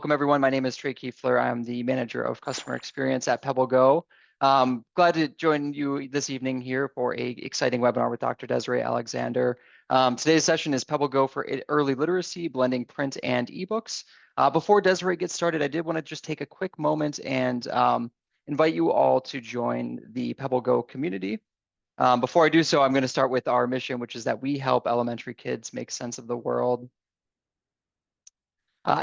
welcome everyone. My name is Trey Kiefler. I'm the manager of customer experience at PebbleGo. Glad to join you this evening here for a exciting webinar with Dr. Desiree Alexander. Today's session is PebbleGo for early literacy, blending print and ebooks. Before Desiree gets started, I did want to just take a quick moment and invite you all to join the PebbleGo community. Before I do so, I'm going to start with our mission, which is that we help elementary kids make sense of the world.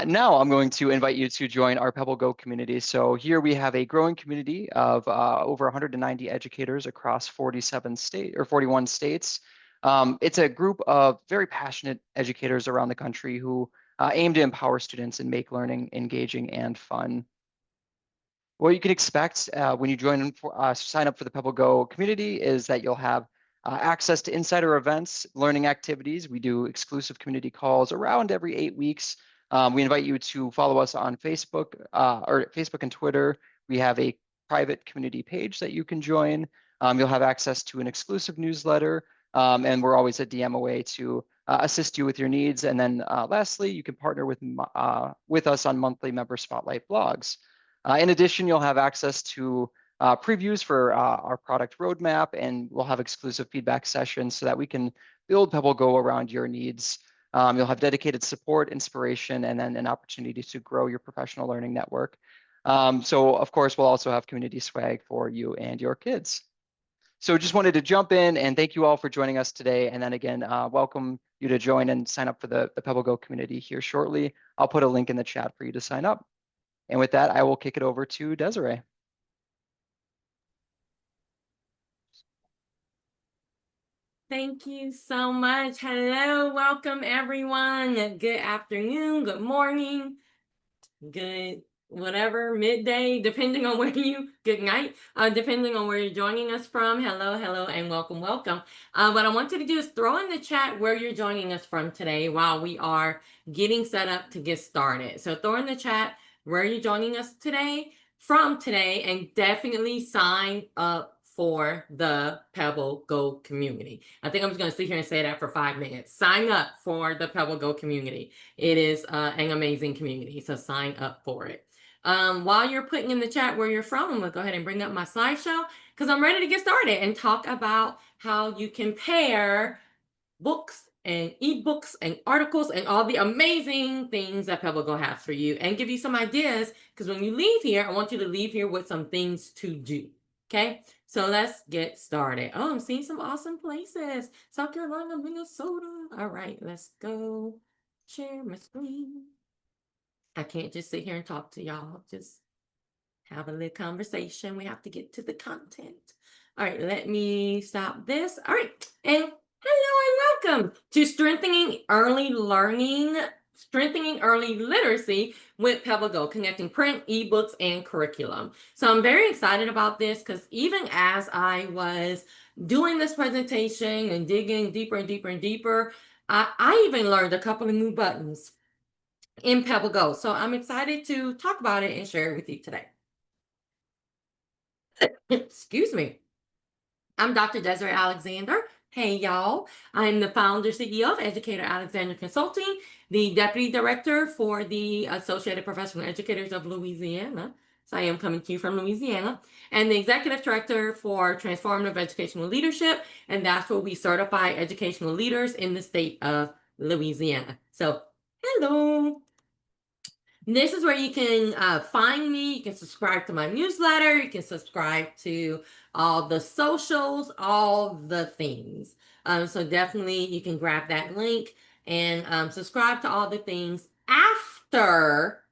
Now I'm going to invite you to join our PebbleGo community. So here we have a growing community of over 190 educators across 41 states. It's a group of very passionate educators around the country who aim to empower students and make learning engaging and fun. What you can expect when you sign up for the PebbleGo community is that you'll have access to insider events, learning activities. We do exclusive community calls around every 8 weeks. We invite you to follow us on Facebook and Twitter. We have a private community page that you can join. You'll have access to an exclusive newsletter, and we're always a DM away to assist you with your needs. And then lastly, you can partner with us on monthly member spotlight blogs. In addition, you'll have access to previews for our product roadmap, and we'll have exclusive feedback sessions so that we can build PebbleGo around your needs. You'll have dedicated support, inspiration, and then an opportunity to grow your professional learning network. So of course, we'll also have community swag for you and your kids. So just wanted to jump in and thank you all for joining us today. And then again, welcome you to join and sign up for the PebbleGo community here shortly. I'll put a link in the chat for you to sign up. And with that, I will kick it over to Desiree. Thank you so much. Hello, welcome everyone. Good afternoon, good morning, good whatever, midday, depending on good night, depending on where you're joining us from. Hello, and welcome. What I want you to do is throw in the chat where you're joining us from today while we are getting set up to get started. So throw in the chat where you're joining us from today, and definitely sign up for the PebbleGo community. I think I'm just going to sit here and say that for 5 minutes. Sign up for the PebbleGo community. It is an amazing community, so sign up for it. While you're putting in the chat where you're from, I'm going to go ahead and bring up my slideshow because I'm ready to get started and talk about how you can pair books and ebooks and articles and all the amazing things that PebbleGo has for you, and give you some ideas, because when you leave here, I want you to leave here with some things to do. Okay, so let's get started. Oh, I'm seeing some awesome places. South Carolina, Minnesota. All right, let's go share my screen. I can't just sit here and talk to y'all. Just have a little conversation. We have to get to the content. All right, let me stop this. All right, and hello and welcome to Strengthening Early Literacy with PebbleGo, connecting print, ebooks, and curriculum. So I'm very excited about this because even as I was doing this presentation and digging deeper and deeper and deeper, I even learned a couple of new buttons in PebbleGo. So I'm excited to talk about it and share it with you today. Excuse me. I'm Dr. Desiree Alexander. Hey, y'all. I'm the founder, CEO of Educator Alexander Consulting, the Deputy Director for the Associated Professional Educators of Louisiana. So I am coming to you from Louisiana, and the Executive Director for Transformative Educational Leadership, and that's where we certify educational leaders in the state of Louisiana. So, hello. This is where you can find me. You can subscribe to my newsletter. You can subscribe to all the socials, all the things. So definitely you can grab that link and subscribe to all the things after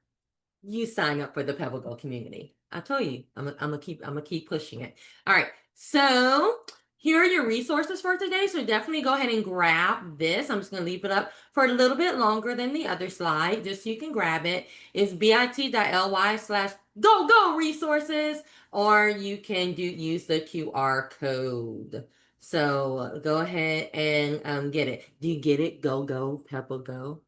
you sign up for the PebbleGo community. I told you, I'm gonna keep pushing it. All right, so here are your resources for today. So definitely go ahead and grab this. I'm just going to leave it up for a little bit longer than the other slide, just so you can grab it. It's bit.ly/go resources, or you can use the QR code. So go ahead and get it. Do you get it? Go PebbleGo.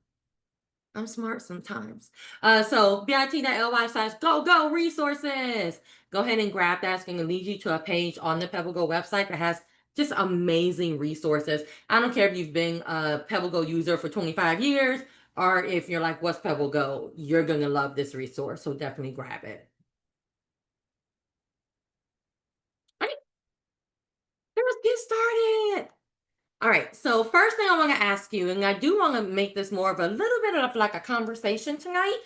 I'm smart sometimes. So bit.ly/go resources. Go ahead and grab that. It's going to lead you to a page on the PebbleGo website that has just amazing resources. I don't care if you've been a PebbleGo user for 25 years, or if you're like, what's PebbleGo? You're going to love this resource. So definitely grab it. All right, let's get started. All right, so first thing I want to ask you, and I do want to make this more of a little bit of like a conversation tonight.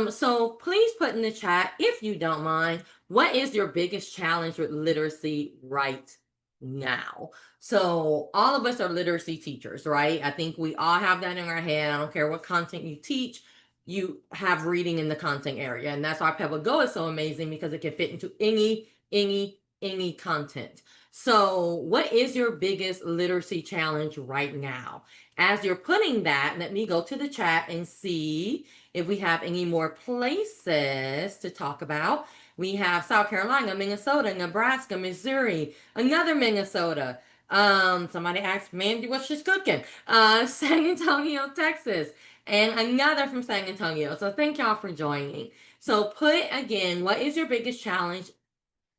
So please put in the chat, if you don't mind, what is your biggest challenge with literacy right now? So all of us are literacy teachers, right? I think we all have that in our head. I don't care what content you teach, you have reading in the content area. And that's why PebbleGo is so amazing, because it can fit into any content. So, what is your biggest literacy challenge right now? As you're putting that, let me go to the chat and see if we have any more places to talk about. We have South Carolina, Minnesota, Nebraska, Missouri, another Minnesota. Somebody asked Mandy what she's cooking. San Antonio, Texas, and another from San Antonio. So thank y'all for joining. So put again, what is your biggest challenge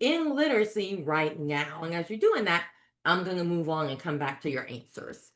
in literacy right now? And as you're doing that, I'm going to move on and come back to your answers.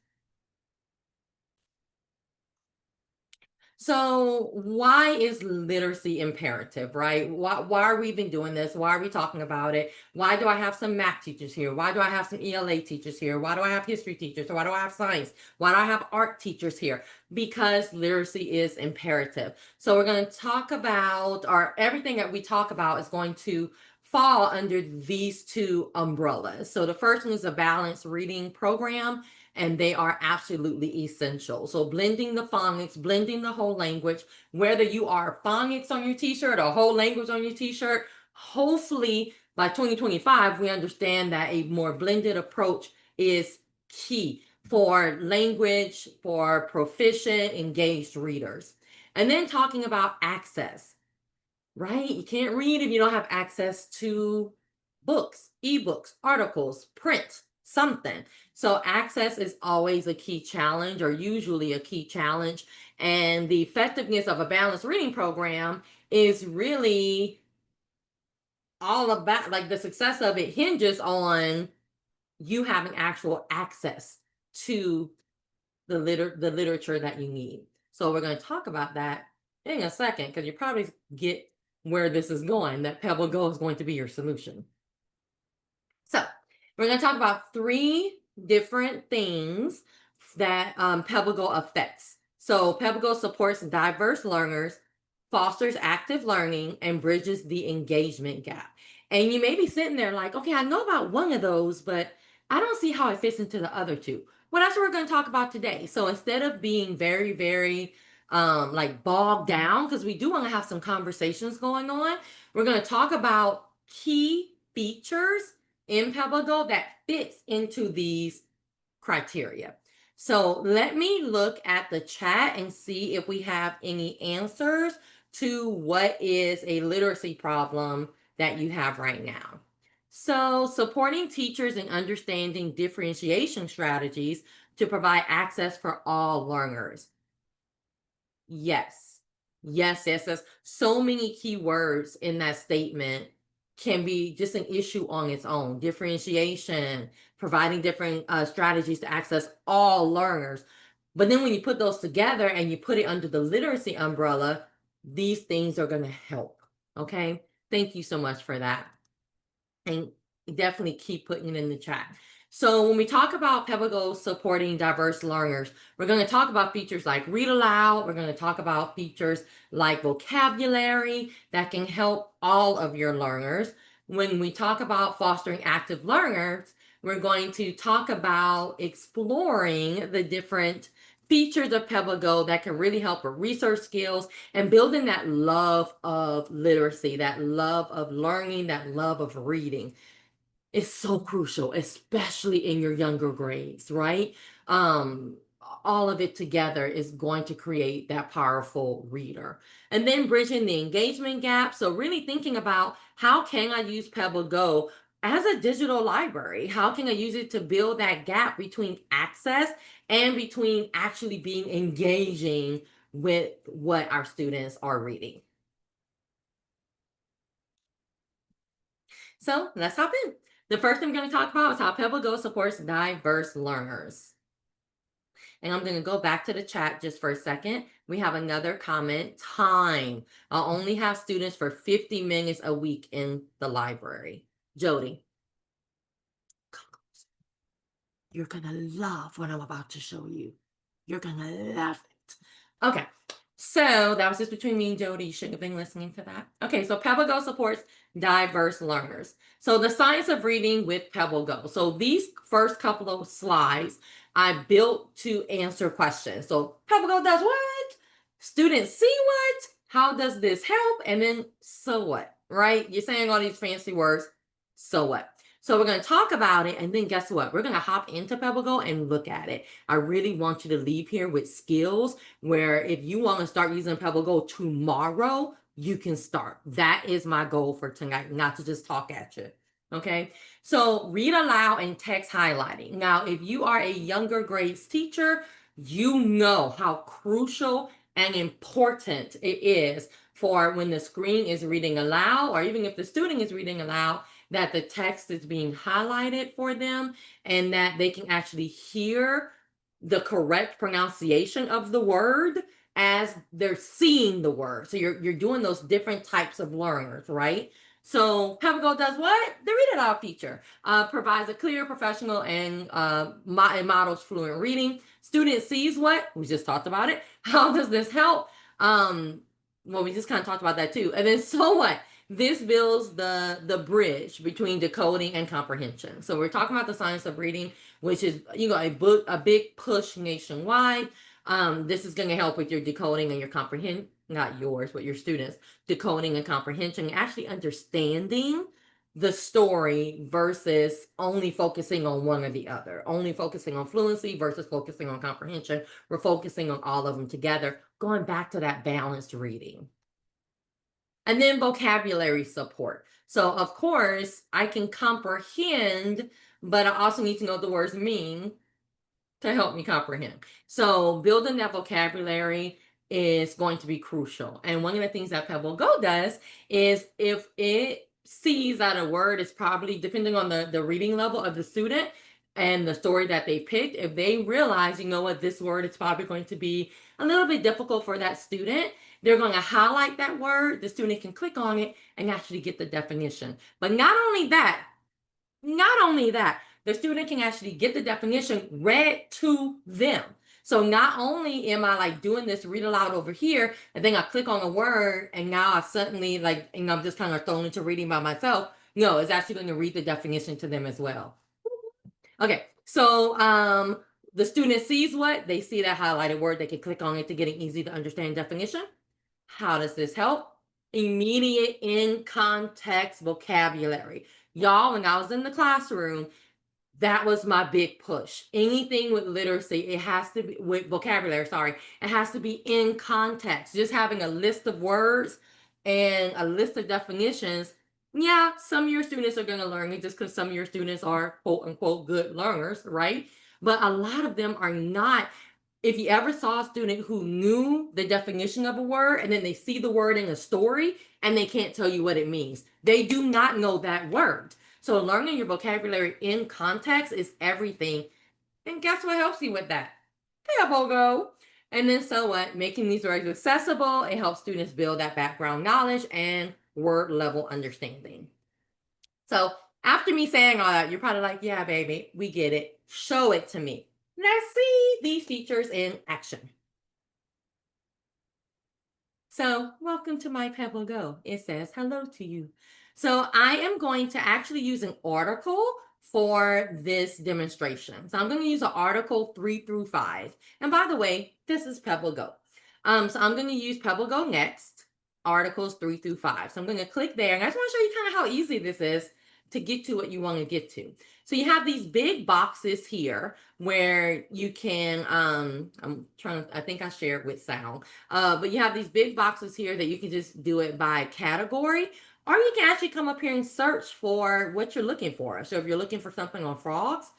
So why is literacy imperative, right? Why are we even doing this? Why are we talking about it? Why do I have some math teachers here? Why do I have some ELA teachers here? Why do I have history teachers? Why do I have science? Why do I have art teachers here? Because literacy is imperative. So we're going to talk about, or everything that we talk about is going to fall under these two umbrellas. So the first one is a balanced reading program, and they are absolutely essential. So blending the phonics, blending the whole language, whether you are phonics on your t-shirt or whole language on your t-shirt, hopefully by 2025, we understand that a more blended approach is key for language, for proficient, engaged readers. And then talking about access, right? You can't read if you don't have access to books, eBooks, articles, print, something. So access is always a key challenge, or usually a key challenge. And the effectiveness of a balanced reading program is really all about, like, the success of it hinges on you having actual access to the literature that you need. So we're going to talk about that in a second, because you probably get where this is going, that PebbleGo is going to be your solution. So we're going to talk about 3 different things that PebbleGo affects. So PebbleGo supports diverse learners, fosters active learning, and bridges the engagement gap. And you may be sitting there like, okay, I know about one of those, but I don't see how it fits into the other 2. Well, that's what we're going to talk about today. So instead of being very, very like bogged down, because we do want to have some conversations going on, we're going to talk about key features in PebbleGo that fits into these criteria. So let me look at the chat and see if we have any answers to what is a literacy problem that you have right now. So supporting teachers in understanding differentiation strategies to provide access for all learners. Yes. Yes. So many keywords in that statement can be just an issue on its own. Differentiation, providing different strategies to access all learners. But then when you put those together and you put it under the literacy umbrella, these things are going to help. Okay. Thank you so much for that. And definitely keep putting it in the chat. So when we talk about PebbleGo supporting diverse learners, we're going to talk about features like read aloud. We're going to talk about features like vocabulary that can help all of your learners. When we talk about fostering active learners, we're going to talk about exploring the different features of PebbleGo that can really help with research skills and building that love of literacy, that love of learning, that love of reading. Is so crucial, especially in your younger grades, right? All of it together is going to create that powerful reader. And then bridging the engagement gap. So really thinking about, how can I use PebbleGo as a digital library? How can I use it to build that gap between access and between actually being engaging with what our students are reading? So let's hop in. The first thing we're going to talk about is how PebbleGo supports diverse learners. And I'm going to go back to the chat just for a second. We have another comment. Time. I'll only have students for 50 minutes a week in the library. Jody. You're going to love what I'm about to show you. You're going to love it. Okay. So that was just between me and Jody. You shouldn't have been listening to that. Okay, so PebbleGo supports diverse learners. So the science of reading with PebbleGo. So these first couple of slides I built to answer questions. So PebbleGo does what? Students see what? How does this help? And then so what, right? You're saying all these fancy words. So what? So we're going to talk about it, and then guess what? We're going to hop into PebbleGo and look at it. I really want you to leave here with skills where if you want to start using PebbleGo tomorrow, you can start. That is my goal for tonight, not to just talk at you. Okay, so read aloud and text highlighting. Now, if you are a younger grades teacher, you know how crucial and important it is for when the screen is reading aloud, or even if the student is reading aloud, that the text is being highlighted for them and that they can actually hear the correct pronunciation of the word as they're seeing the word. So you're doing those different types of learners, right? So PebbleGo does what? The Read It Out feature. Provides a clear, professional, and models fluent reading. Student sees what? We just talked about it. How does this help? Well, we just kind of talked about that too. And then so what? This builds the bridge between decoding and comprehension. So we're talking about the science of reading, which is, a big push nationwide. This is going to help with your decoding and your comprehension, not yours, but your students, decoding and comprehension, actually understanding the story versus only focusing on one or the other, only focusing on fluency versus focusing on comprehension. We're focusing on all of them together, going back to that balanced reading. And then vocabulary support. So of course I can comprehend, but I also need to know what the words mean to help me comprehend. So building that vocabulary is going to be crucial. And one of the things that PebbleGo does is if it sees that a word is probably, depending on the reading level of the student and the story that they picked, if they realize, what, this word is probably going to be a little bit difficult for that student, they're going to highlight that word. The student can click on it and actually get the definition. But not only that, the student can actually get the definition read to them. So not only am I doing this read aloud over here, and then I click on a word and now I suddenly I'm just kind of thrown into reading by myself. No, it's actually going to read the definition to them as well. Okay, so the student sees what? They see that highlighted word. They can click on it to get an easy to understand definition. How does this help? Immediate in context vocabulary. Y'all, when I was in the classroom, that was my big push. Anything with literacy, it has to be with vocabulary, it has to be in context. Just having a list of words and a list of definitions. Yeah, some of your students are going to learn it just because some of your students are quote unquote good learners, right? But a lot of them are not. If you ever saw a student who knew the definition of a word and then they see the word in a story and they can't tell you what it means, they do not know that word. So learning your vocabulary in context is everything. And guess what helps you with that? PebbleGo. And then so what? Making these words accessible, it helps students build that background knowledge and word level understanding. So after me saying all that, you're probably like, yeah, baby, we get it. Show it to me. Let's see these features in action. So welcome to my PebbleGo. It says hello to you. So I am going to actually use an article for this demonstration. So I'm going to use an article 3 through 5. And by the way, this is PebbleGo. So I'm going to use PebbleGo next, articles 3 through 5. So I'm going to click there. And I just want to show you kind of how easy this is to get to what you want to get to. So you have these big boxes here where you can, I think I shared with sound, but you have these big boxes here that you can just do it by category, or you can actually come up here and search for what you're looking for. So if you're looking for something on frogs,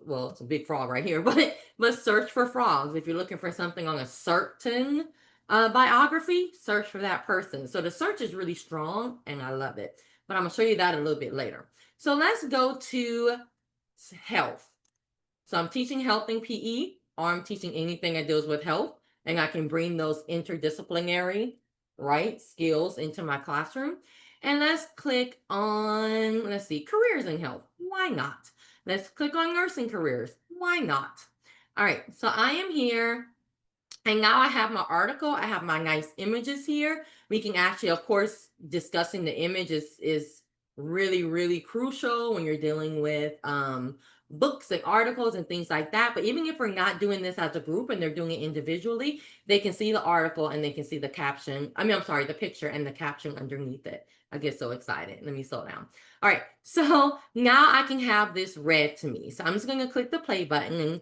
well, it's a big frog right here, but search for frogs. If you're looking for something on a certain biography, search for that person. So the search is really strong and I love it. But I'm going to show you that a little bit later. So let's go to health. So I'm teaching health in PE. or I'm teaching anything that deals with health, and I can bring those interdisciplinary, right, skills into my classroom. And let's click on, let's see, careers in health. Why not? Let's click on nursing careers. Why not? All right, so I am here. And now I have my article. I have my nice images here. We can actually, of course, discussing the image is really, really crucial when you're dealing with books and articles and things like that. But even if we're not doing this as a group and they're doing it individually, they can see the article and they can see the caption. I'm sorry, the picture and the caption underneath it. I get so excited. Let me slow down. All right, so now I can have this read to me. So I'm just going to click the play button and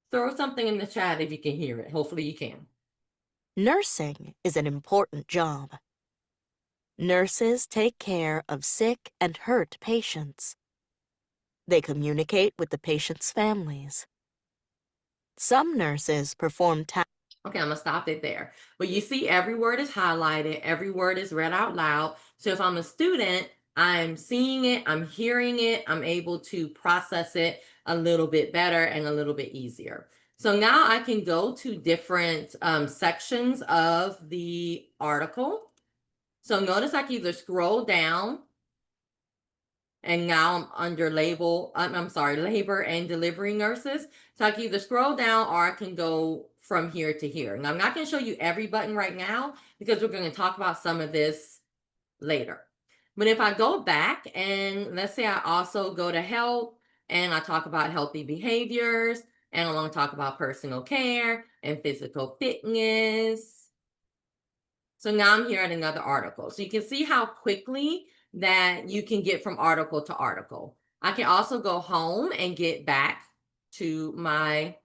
throw something in the chat if you can hear it. Hopefully you can. Nursing is an important job. Nurses take care of sick and hurt patients. They communicate with the patient's families. Some nurses perform tasks. Okay, I'm gonna stop it there. But you see every word is highlighted, every word is read out loud. So if I'm a student, I'm seeing it, I'm hearing it, I'm able to process it a little bit better and a little bit easier. So now I can go to different sections of the article. So notice I can either scroll down, and now I'm under label, I'm sorry, labor and delivery nurses. So I can either scroll down or I can go from here to here. Now I'm not going to show you every button right now because we're going to talk about some of this later. But if I go back and let's say I also go to health and I talk about healthy behaviors and I want to talk about personal care and physical fitness. So now I'm here at another article. So you can see how quickly that you can get from article to article. I can also go home and get back to my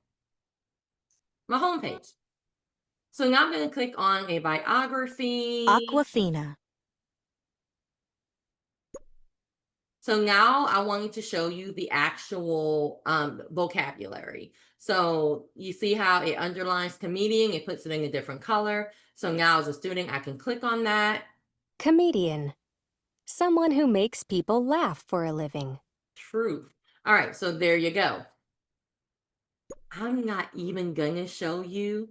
home page. So now I'm going to click on a biography. Aquafina. So now I wanted to show you the actual vocabulary. So you see how it underlines comedian, it puts it in a different color. So now as a student, I can click on that. Comedian. Someone who makes people laugh for a living. Truth. All right, so there you go. I'm not even gonna show you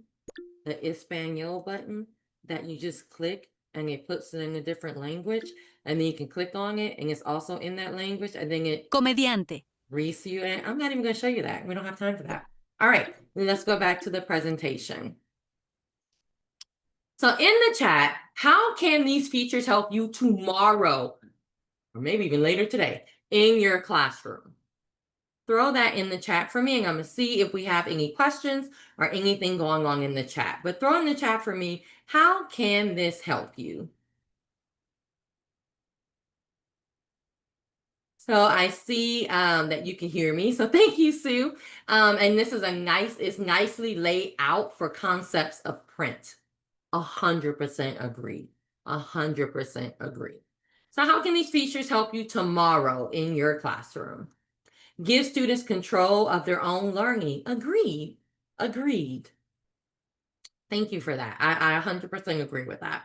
the Espanol button that you just click and it puts it in a different language, and then you can click on it and it's also in that language, and then it Comediante. reads to you. And I'm not even gonna show you that. We don't have time for that. All right, let's go back to the presentation. So in the chat, how can these features help you tomorrow, or maybe even later today, in your classroom? Throw that in the chat for me, and I'm going to see if we have any questions or anything going on in the chat. But throw in the chat for me, how can this help you? So I see that you can hear me. So thank you, Sue. And this is it's nicely laid out for concepts of print. 100% agree. 100% agree. So how can these features help you tomorrow in your classroom? Give students control of their own learning. Agreed. Agreed. Thank you for that. I 100% agree with that.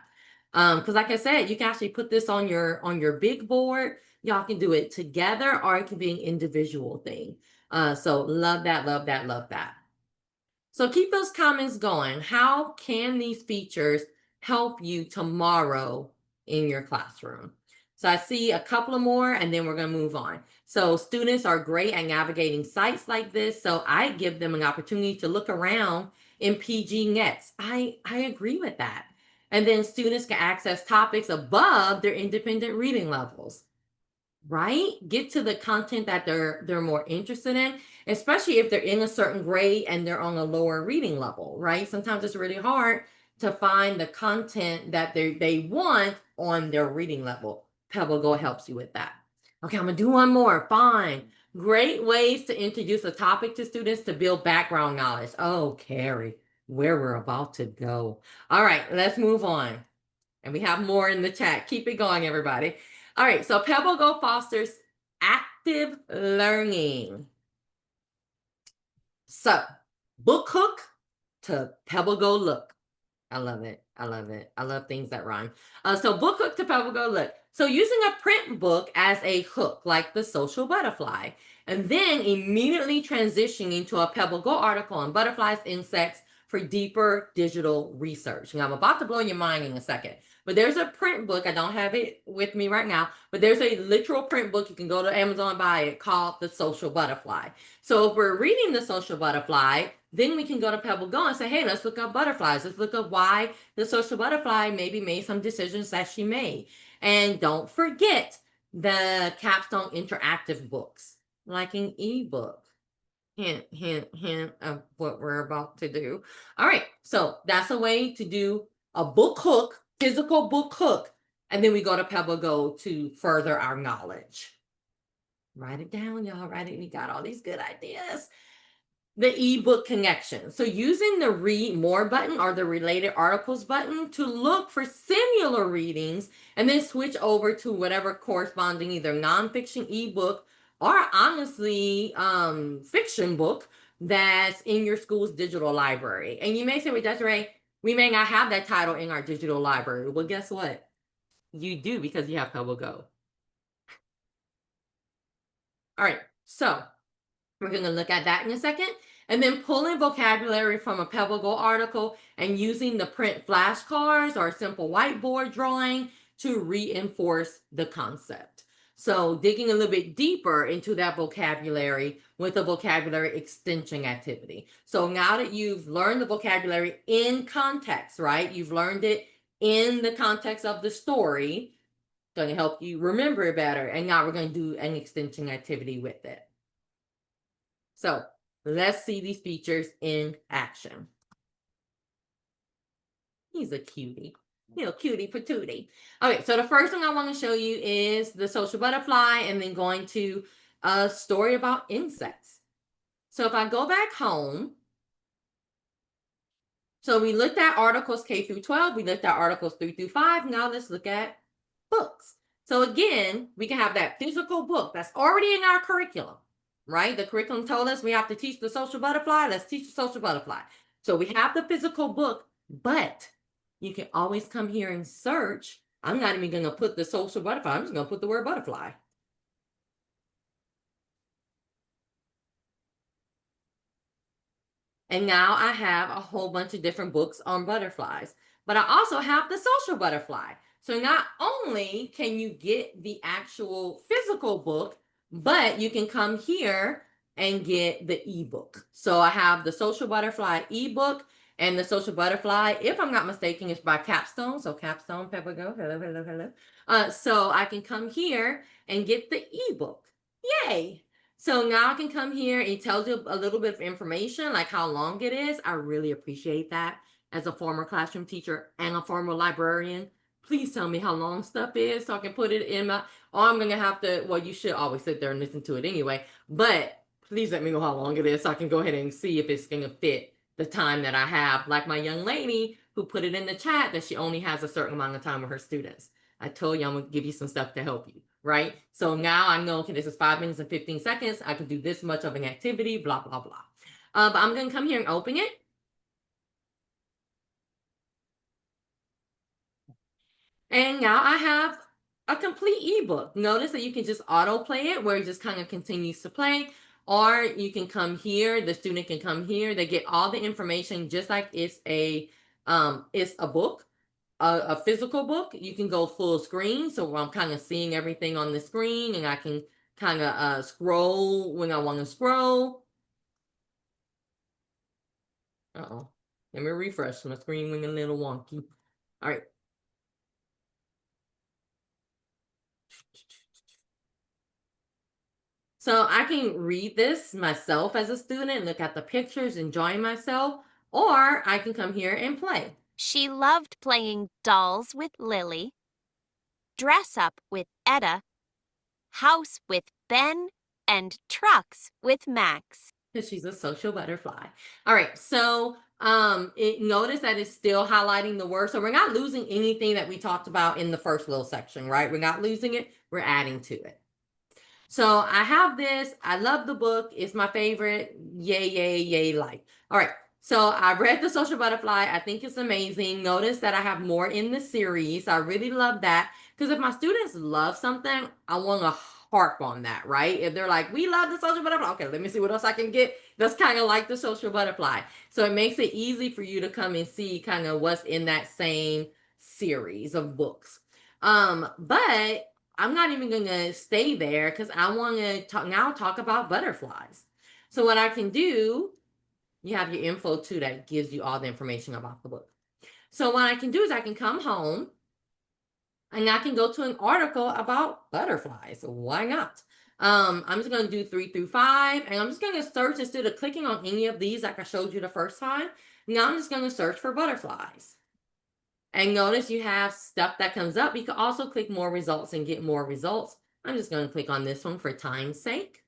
Because like I said, you can actually put this on your big board. Y'all can do it together, or it can be an individual thing. So love that, love that, love that. So keep those comments going. How can these features help you tomorrow in your classroom? So I see a couple of more, and then we're going to move on. So students are great at navigating sites like this. So I give them an opportunity to look around in PG Nets. I agree with that. And then students can access topics above their independent reading levels, right? Get to the content that they're more interested in, especially if they're in a certain grade and they're on a lower reading level, right? Sometimes it's really hard to find the content that they want on their reading level. PebbleGo helps you with that. Okay, I'm gonna do one more. Fine. Great ways to introduce a topic to students to build background knowledge. Oh, Carrie, where we're about to go. All right, let's move on. And we have more in the chat. Keep it going, everybody. All right, so PebbleGo fosters active learning. So, book hook to PebbleGo look. I love it. I love it. I love things that rhyme. So book hook to PebbleGo. Look, so using a print book as a hook, like the social butterfly, and then immediately transitioning to a PebbleGo article on butterflies, insects for deeper digital research. Now I'm about to blow your mind in a second, but there's a print book. I don't have it with me right now, but there's a literal print book. You can go to Amazon and buy it, called The Social Butterfly. So if we're reading The Social Butterfly, then we can go to PebbleGo and say, hey, let's look up butterflies. Let's look up why the social butterfly maybe made some decisions that she made. And don't forget the capstone interactive books, like an ebook. Hint, hint, hint of what we're about to do. All right, so that's a way to do a book hook, physical book hook, and then we go to PebbleGo to further our knowledge. Write it down, y'all. Write it. We got all these good ideas. The ebook connection. So using the read more button or the related articles button to look for similar readings and then switch over to whatever corresponding either nonfiction ebook or honestly fiction book that's in your school's digital library. And you may say, well, Desiree, we may not have that title in our digital library. Well, guess what? You do, because you have PebbleGo. All right, so we're going to look at that in a second. And then pulling vocabulary from a PebbleGo article and using the print flashcards or a simple whiteboard drawing to reinforce the concept. So digging a little bit deeper into that vocabulary with a vocabulary extension activity. So now that you've learned the vocabulary in context, right? You've learned it in the context of the story. Going to help you remember it better. And now we're going to do an extension activity with it. So let's see these features in action. He's a cutie, little cutie patootie. Okay, so the first thing I want to show you is the social butterfly and then going to a story about insects. So if I go back home, so we looked at articles K through 12, we looked at articles 3 through 5. Now let's look at books. So again, we can have that physical book that's already in our curriculum. Right? The curriculum told us we have to teach the social butterfly. Let's teach the social butterfly. So we have the physical book, but you can always come here and search. I'm not even going to put the social butterfly. I'm just going to put the word butterfly. And now I have a whole bunch of different books on butterflies, but I also have the social butterfly. So not only can you get the actual physical book, but you can come here and get the ebook. So I have the social butterfly ebook, and the social butterfly, if I'm not mistaken, is by Capstone. So Capstone, PebbleGo, hello, hello, hello. So I can come here and get the ebook. Yay! So now I can come here. It tells you a little bit of information, like how long it is. I really appreciate that as a former classroom teacher and a former librarian. Please tell me how long stuff is so I can put it in my, or I'm going to have to, well, you should always sit there and listen to it anyway, but please let me know how long it is so I can go ahead and see if it's going to fit the time that I have, like my young lady who put it in the chat that she only has a certain amount of time with her students. I told you I'm going to give you some stuff to help you, right? So now I know, okay, this is 5 minutes and 15 seconds. I can do this much of an activity, blah, blah, blah. But I'm going to come here and open it. And now I have a complete ebook. Notice that you can just auto play it where it just kind of continues to play, or you can come here. The student can come here. They get all the information just like it's a book, a physical book. You can go full screen. So I'm kind of seeing everything on the screen, and I can kind of scroll when I want to scroll. Uh-oh. Let me refresh. My screen went a little wonky. All right. So I can read this myself as a student, look at the pictures, enjoy myself, or I can come here and play. She loved playing dolls with Lily, dress up with Etta, house with Ben, and trucks with Max. Because she's a social butterfly. All right, so notice that it's still highlighting the word. So we're not losing anything that we talked about in the first little section, right? We're not losing it, we're adding to it. So I have this. I love the book. It's my favorite. Yay, yay, yay, like. All right. So I read The Social Butterfly. I think it's amazing. Notice that I have more in the series. I really love that because if my students love something, I want to harp on that, right? If they're like, we love The Social Butterfly. Okay, let me see what else I can get that's kind of like The Social Butterfly. So it makes it easy for you to come and see kind of what's in that same series of books. But I'm not even going to stay there because I want to talk about butterflies. So what I can do, you have your info too that gives you all the information about the book. So what I can do is I can come home and I can go to an article about butterflies. Why not? I'm just going to do 3 through 5, and I'm just going to search instead of clicking on any of these like I showed you the first time. Now I'm just going to search for butterflies. And notice you have stuff that comes up. You can also click more results and get more results. I'm just going to click on this one for time's sake.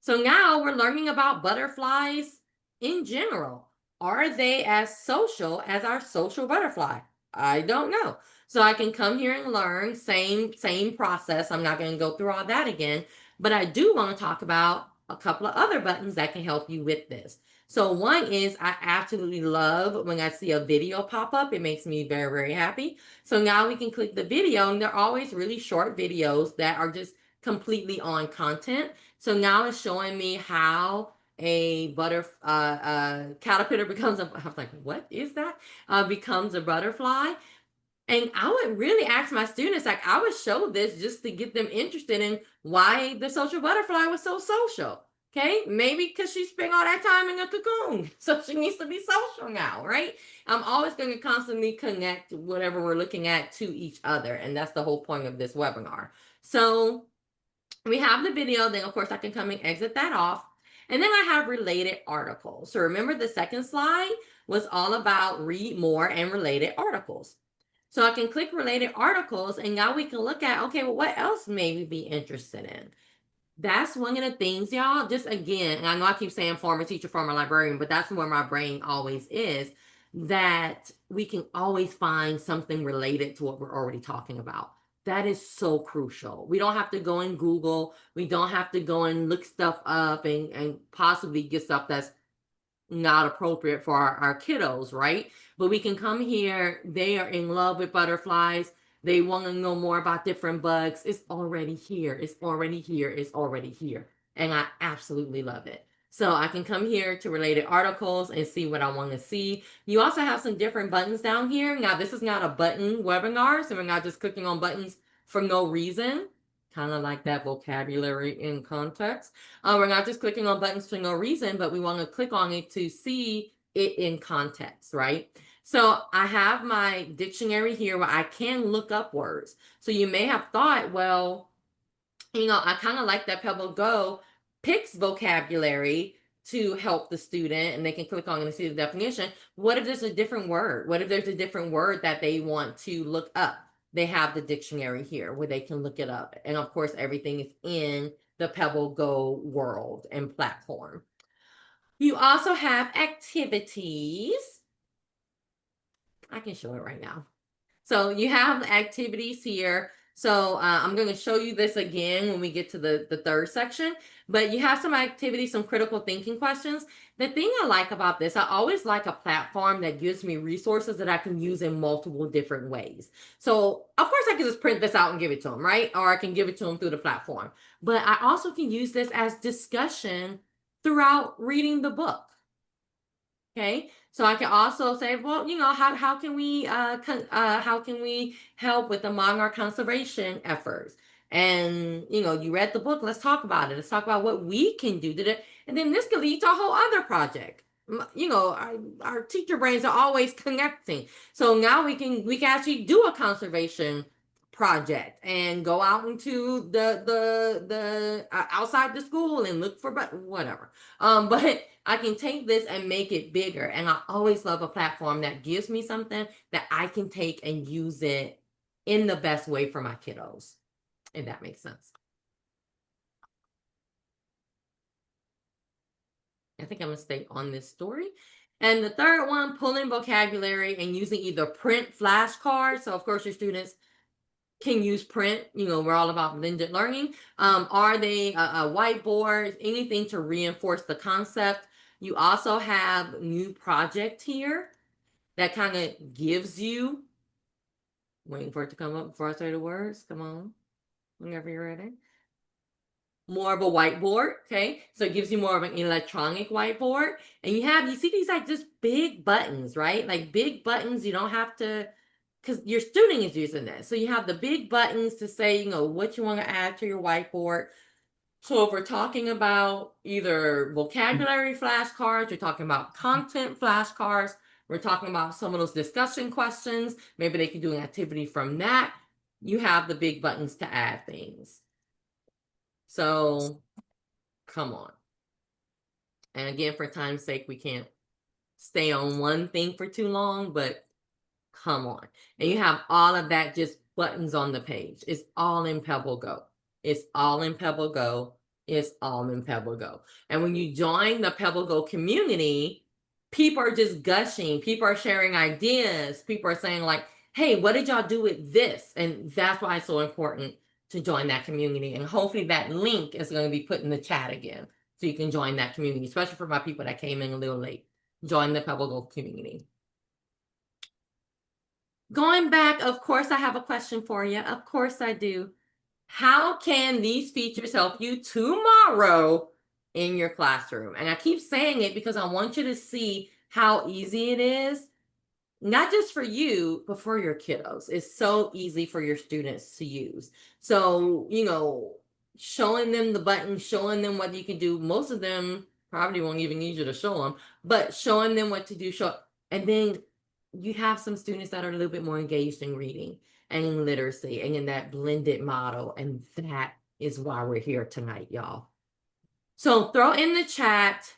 So now we're learning about butterflies in general. Are they as social as our social butterfly? I don't know. So I can come here and learn, same process. I'm not going to go through all that again, but I do want to talk about a couple of other buttons that can help you with this. So one is I absolutely love when I see a video pop up. It makes me very, very happy. So now we can click the video, and they're always really short videos that are just completely on content. So now it's showing me how a caterpillar becomes a, I was like, what is that? Becomes a butterfly. And I would really ask my students, like I would show this just to get them interested in why the social butterfly was so social. Okay, maybe because she spent all that time in a cocoon, so she needs to be social now, right? I'm always going to constantly connect whatever we're looking at to each other, and that's the whole point of this webinar. So we have the video, then of course I can come and exit that off. And then I have related articles. So remember the second slide was all about read more and related articles. So I can click related articles, and now we can look at, okay, well, what else may we be interested in? That's one of the things, y'all, just again, and I know I keep saying former teacher, former librarian, but that's where my brain always is, that we can always find something related to what we're already talking about. That is so crucial. We don't have to go and Google. We don't have to go and look stuff up and possibly get stuff that's not appropriate for our kiddos, right? But we can come here. They are in love with butterflies. They want to know more about different bugs. It's already here. It's already here. It's already here. And I absolutely love it. So I can come here to related articles and see what I want to see. You also have some different buttons down here. Now, this is not a button webinar, so we're not just clicking on buttons for no reason. Kind of like that vocabulary in context. We're not just clicking on buttons for no reason, but we want to click on it to see it in context, right? So I have my dictionary here where I can look up words. So you may have thought, well, I kind of like that PebbleGo picks vocabulary to help the student, and they can click on it and see the definition. What if there's a different word? What if there's a different word that they want to look up? They have the dictionary here where they can look it up. And of course, everything is in the PebbleGo world and platform. You also have activities. I can show it right now. So you have activities here. So I'm going to show you this again when we get to the third section, but you have some activities, some critical thinking questions. The thing I like about this, I always like a platform that gives me resources that I can use in multiple different ways. So of course I can just print this out and give it to them, right? Or I can give it to them through the platform, but I also can use this as discussion throughout reading the book. Okay, so I can also say, well, how can we help with the monarch conservation efforts? And you read the book. Let's talk about it. Let's talk about what we can do to it, and then this could lead to a whole other project. Our teacher brains are always connecting. So now we can actually do a conservation project and go out into the outside the school and look for whatever. But I can take this and make it bigger. And I always love a platform that gives me something that I can take and use it in the best way for my kiddos, if that makes sense. I think I'm going to stay on this story. And the third one, pulling vocabulary and using either print flashcards. So of course your students can use print. We're all about blended learning. Are they a whiteboard, anything to reinforce the concept? You also have new project here that kind of gives you, waiting for it to come up before I say the words. Come on, whenever you're ready. More of a whiteboard, okay? So it gives you more of an electronic whiteboard. And you see these like just big buttons, right? Like big buttons, you don't have to, because your student is using this. So you have the big buttons to say, what you want to add to your whiteboard. So if we're talking about either vocabulary flashcards, we're talking about content flashcards, we're talking about some of those discussion questions, maybe they can do an activity from that. You have the big buttons to add things. So come on. And again, for time's sake, we can't stay on one thing for too long, but come on. And you have all of that just buttons on the page. It's all in PebbleGo. It's all in PebbleGo. It's all in PebbleGo. And when you join the PebbleGo community, people are just gushing. People are sharing ideas. People are saying like, hey, what did y'all do with this? And that's why it's so important to join that community. And hopefully that link is going to be put in the chat again, so you can join that community, especially for my people that came in a little late. Join the PebbleGo community. Going back, of course, I have a question for you. Of course I do. How can these features help you tomorrow in your classroom? And I keep saying it because I want you to see how easy it is, not just for you, but for your kiddos. It's so easy for your students to use. So, showing them the buttons, showing them what you can do. Most of them probably won't even need you to show them, but showing them what to do, and then you have some students that are a little bit more engaged in reading and in literacy and in that blended model. And that is why we're here tonight, y'all. So throw in the chat,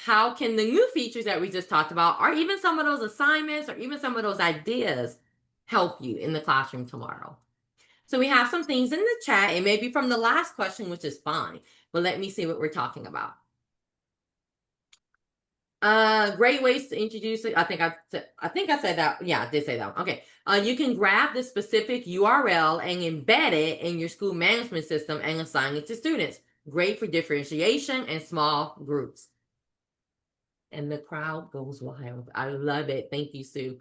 how can the new features that we just talked about, or even some of those assignments, or even some of those ideas help you in the classroom tomorrow? So we have some things in the chat. It may be from the last question, which is fine, but let me see what we're talking about. Great ways to introduce it. I think I said that. Yeah, I did say that one. Okay. You can grab the specific URL and embed it in your school management system and assign it to students. Great for differentiation and small groups. And the crowd goes wild. I love it. Thank you, Sue.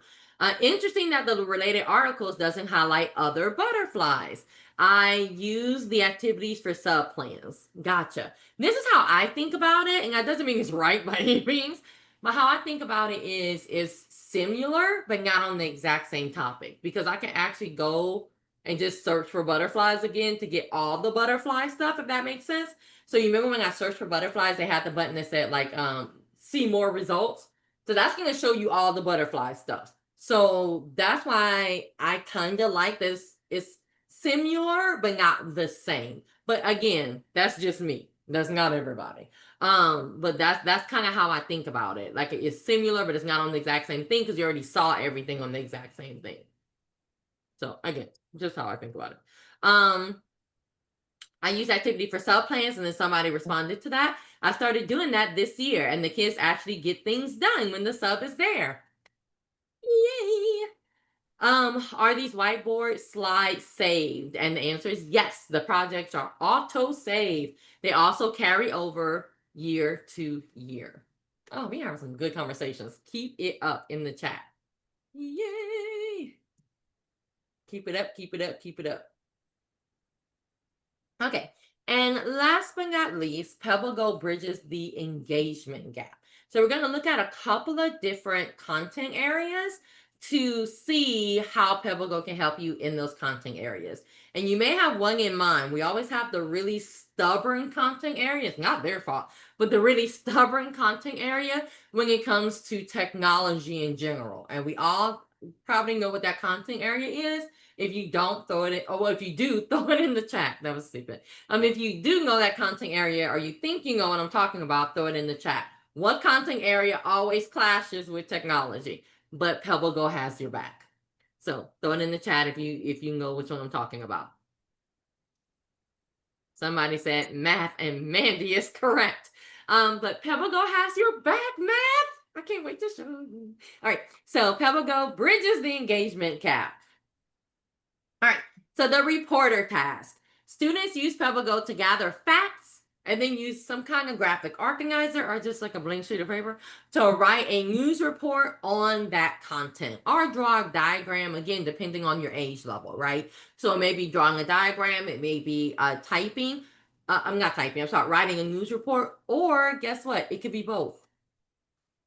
Interesting that the related articles doesn't highlight other butterflies. I use the activities for sub-plans. Gotcha. This is how I think about it, and that doesn't mean it's right by any means, but how I think about it is similar, but not on the exact same topic, because I can actually go and just search for butterflies again to get all the butterfly stuff, if that makes sense. So you remember when I searched for butterflies, they had the button that said like, see more results. So that's going to show you all the butterfly stuff. So that's why I kind of like this. It's similar, but not the same. But again, that's just me. That's not everybody. But that's kind of how I think about it. Like it's similar, but it's not on the exact same thing because you already saw everything on the exact same thing. So again, just how I think about it. I use activity for sub plans, and then somebody responded to that. I started doing that this year, and the kids actually get things done when the sub is there. Yay! Are these whiteboard slides saved? And the answer is yes. The projects are auto saved. They also carry over year to year. Oh, we have some good conversations. Keep it up in the chat. Yay! Keep it up, keep it up, keep it up. Okay, and last but not least, PebbleGo bridges the engagement gap. So we're going to look at a couple of different content areas to see how PebbleGo can help you in those content areas. And you may have one in mind. We always have the really stubborn content area. It's not their fault, but the really stubborn content area when it comes to technology in general. And we all probably know what that content area is. If you don't, throw it in, or well, if you do, throw it in the chat. That was stupid. If you do know that content area, or you think you know what I'm talking about, throw it in the chat. What content area always clashes with technology, but PebbleGo has your back? So throw it in the chat if you know which one I'm talking about. Somebody said math, and Mandy is correct. But PebbleGo has your back, math. I can't wait to show you. All right, so PebbleGo bridges the engagement gap. All right, so the reporter task. Students use PebbleGo to gather facts, and then use some kind of graphic organizer or just like a blank sheet of paper to write a news report on that content, or draw a diagram, again, depending on your age level, right? So it may be drawing a diagram, it may be typing. I'm not typing, I'm sorry, writing a news report, or guess what? It could be both.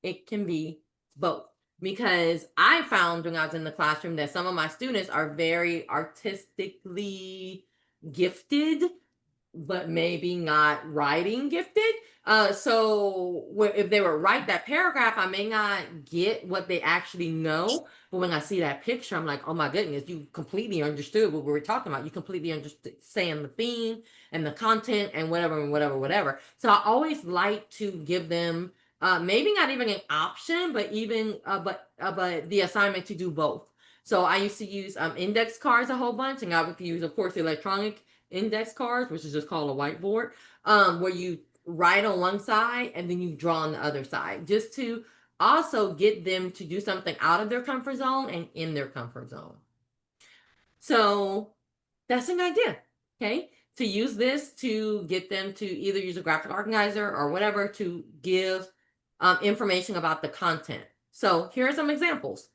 It can be both. Because I found when I was in the classroom that some of my students are very artistically gifted, but maybe not writing gifted. So if they were write that paragraph, I may not get what they actually know. But when I see that picture, I'm like, oh my goodness, you completely understood what we were talking about. You completely understand the theme and the content and whatever. So I always like to give them maybe not even an option, but even but the assignment to do both. So I used to use index cards a whole bunch, and I would use, of course, electronic index cards, which is just called a whiteboard, where you write on one side and then you draw on the other side, just to also get them to do something out of their comfort zone and in their comfort zone. So that's an idea, okay? To use this to get them to either use a graphic organizer or whatever to give information about the content. So here are some examples.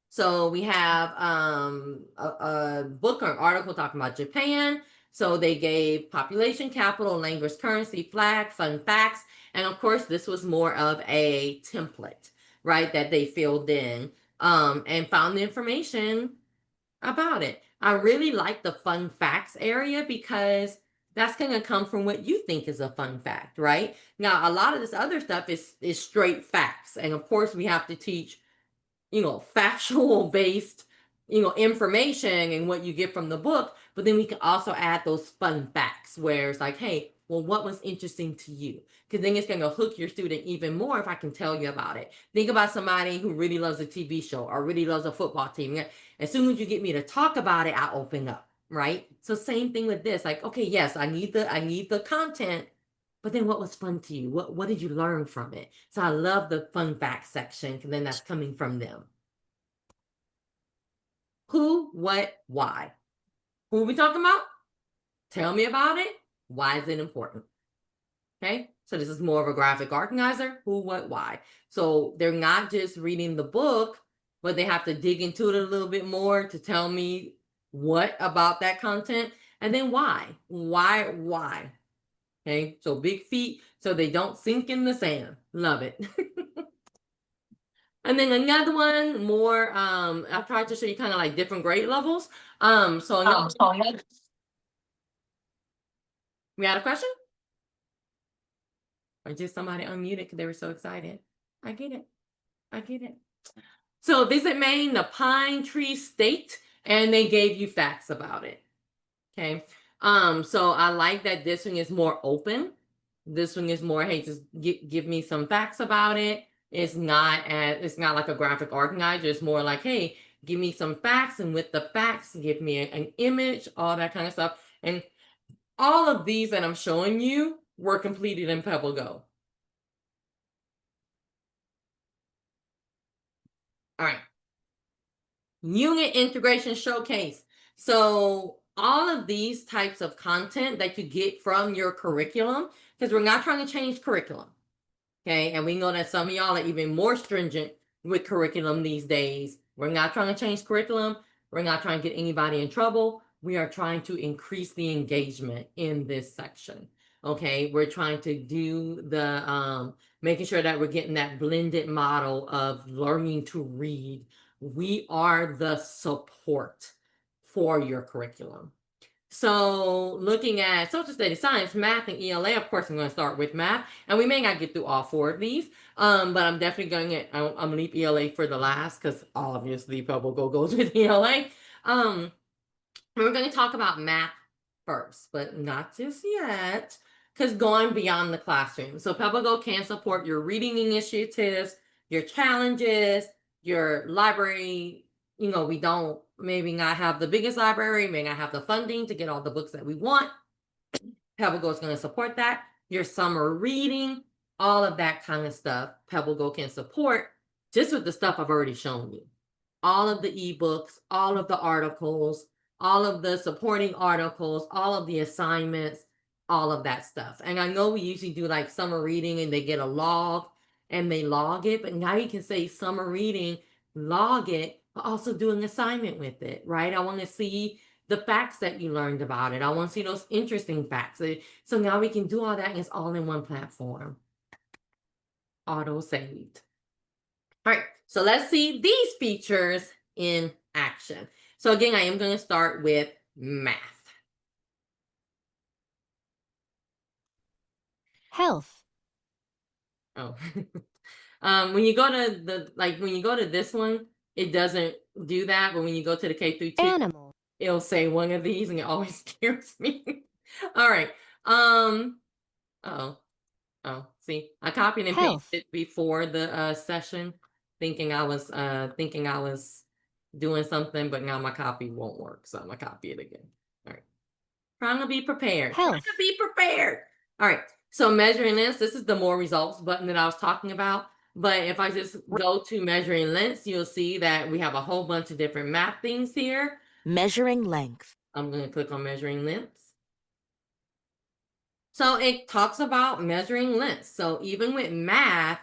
So we have a book or an article talking about Japan. So they gave population, capital, language, currency, flag, fun facts. And of course, this was more of a template, right, that they filled in and found the information about it. I really like the fun facts area because that's going to come from what you think is a fun fact, right? Now, a lot of this other stuff is straight facts. And of course, we have to teach, factual based, information and what you get from the book. But then we can also add those fun facts where it's like, hey, well, what was interesting to you? Because then it's going to hook your student even more if I can tell you about it. Think about somebody who really loves a TV show or really loves a football team. As soon as you get me to talk about it, I open up, right? So same thing with this. Like, okay, yes, I need the content, but then what was fun to you? What did you learn from it? So I love the fun facts section because then that's coming from them. Who, what, why? Who are we talking about? Tell me about it. Why is it important? Okay, so this is more of a graphic organizer. Who, what, why? So they're not just reading the book, but they have to dig into it a little bit more to tell me what about that content, and then why. Okay, so big feet so they don't sink in the sand. Love it. And then another one more, I've tried to show you kind of like different grade levels. We had a question? Or just somebody unmuted because they were so excited. I get it. So visit Maine, the Pine Tree State, and they gave you facts about it. Okay. So I like that this one is more open. This one is more, hey, just give me some facts about it. It's not like a graphic organizer. It's more like, hey, give me some facts, and with the facts, give me an image, all that kind of stuff. And all of these that I'm showing you were completed in PebbleGo. All right. Unit integration showcase. So all of these types of content that you get from your curriculum, because we're not trying to change curriculum. Okay, and we know that some of y'all are even more stringent with curriculum these days. We're not trying to change curriculum. We're not trying to get anybody in trouble. We are trying to increase the engagement in this section. Okay, we're trying to do the making sure that we're getting that blended model of learning to read. We are the support for your curriculum. So looking at social studies, science, math, and ELA, of course, I'm going to start with math. And we may not get through all 4 of these, but I'm definitely going to, I'm going to leave ELA for the last because obviously PebbleGo goes with ELA. We're going to talk about math first, but not just yet, because going beyond the classroom. So PebbleGo can support your reading initiatives, your challenges, your library. We don't maybe not have the biggest library, may not have the funding to get all the books that we want. PebbleGo is going to support that. Your summer reading, all of that kind of stuff, PebbleGo can support just with the stuff I've already shown you. All of the eBooks, all of the articles, all of the supporting articles, all of the assignments, all of that stuff. And I know we usually do like summer reading and they get a log and they log it, but now you can say summer reading, log it, but also do an assignment with it, right? I want to see the facts that you learned about it. I want to see those interesting facts. So now we can do all that and it's all in one platform. Auto saved. All right, so let's see these features in action. So again, I am going to start with math. Health. Oh, when you go to when you go to this one, it doesn't do that. But when you go to the K through 2, Animal. it'll say one of these, and it always scares me. All right. See, I copied and Health. pasted before the session, thinking I was doing something, but now my copy won't work, so I'm gonna copy it again. All right. Trying to be prepared. Health. Trying to be prepared. All right. So measuring lengths, this is the more results button that I was talking about. But if I just go to measuring lengths, you'll see that we have a whole bunch of different map things here. Measuring length. I'm going to click on measuring lengths. So it talks about measuring lengths. So even with math,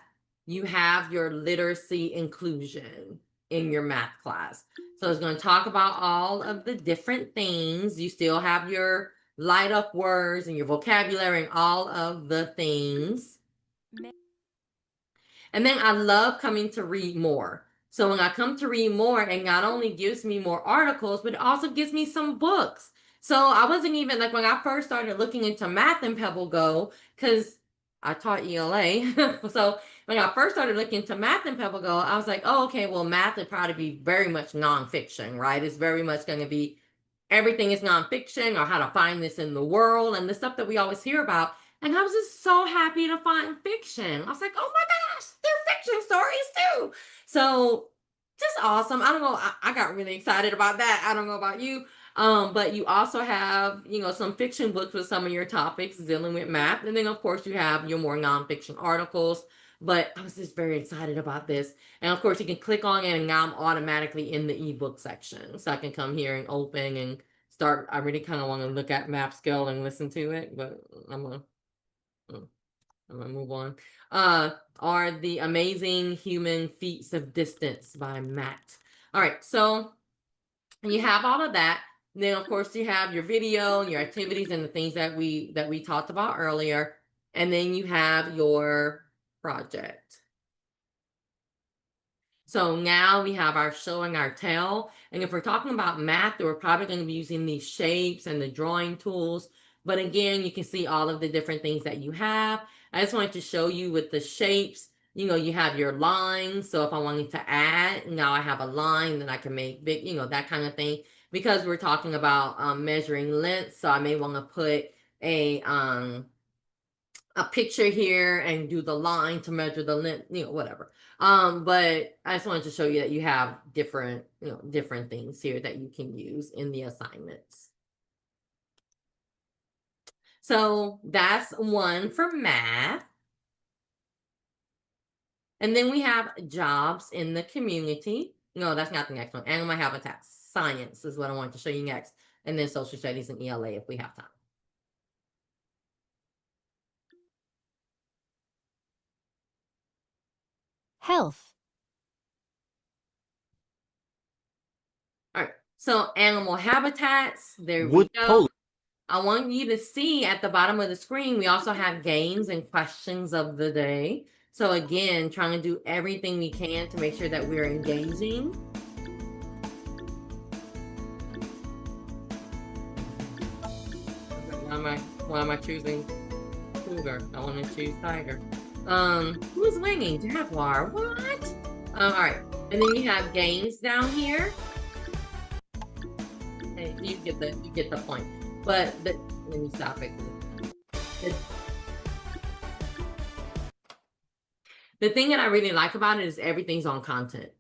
you have your literacy inclusion in your math class. So it's going to talk about all of the different things. You still have your light up words and your vocabulary and all of the things. And then I love coming to read more. So when I come to read more, it not only gives me more articles, but it also gives me some books. So I wasn't even like when I first started looking into math in PebbleGo, because I taught ELA. So when I first started looking into math in PebbleGo, I was like, oh, okay, well, math would probably be very much nonfiction, right? It's very much going to be everything is nonfiction or how to find this in the world and the stuff that we always hear about. And I was just so happy to find fiction. I was like, oh my gosh, they're fiction stories too. So just awesome. I don't know. I got really excited about that. I don't know about you. But you also have, some fiction books with some of your topics dealing with math. And then of course you have your more nonfiction articles. But I was just very excited about this. And of course you can click on it and now I'm automatically in the ebook section. So I can come here and open and start. I really kind of want to look at map scale and listen to it, but I'm gonna move on. Are the Amazing Human Feats of Distance by Matt. All right, so you have all of that. Then of course you have your video and your activities and the things that we talked about earlier. And then you have your project. So now we have our show and our tell. And if we're talking about math, we're probably going to be using these shapes and the drawing tools. But again, you can see all of the different things that you have. I just wanted to show you with the shapes, you have your lines. So if I wanted to add, now I have a line that I can make big, that kind of thing. Because we're talking about measuring length. So I may want to put a picture here and do the line to measure the length, whatever. But I just wanted to show you that you have different things here that you can use in the assignments. So that's one for math. And then we have jobs in the community. No, that's not the next one. Animal habitat science is what I wanted to show you next. And then social studies and ELA if we have time. Health. All right, so animal habitats, there we go. I want you to see at the bottom of the screen, we also have games and questions of the day. So again, trying to do everything we can to make sure that we're engaging. Why am I choosing cougar? I want to choose tiger. Who's winning? Jaguar. What? All right. And then you have games down here. Hey, you get the point. But let me stop it. The thing that I really like about it is everything's on content.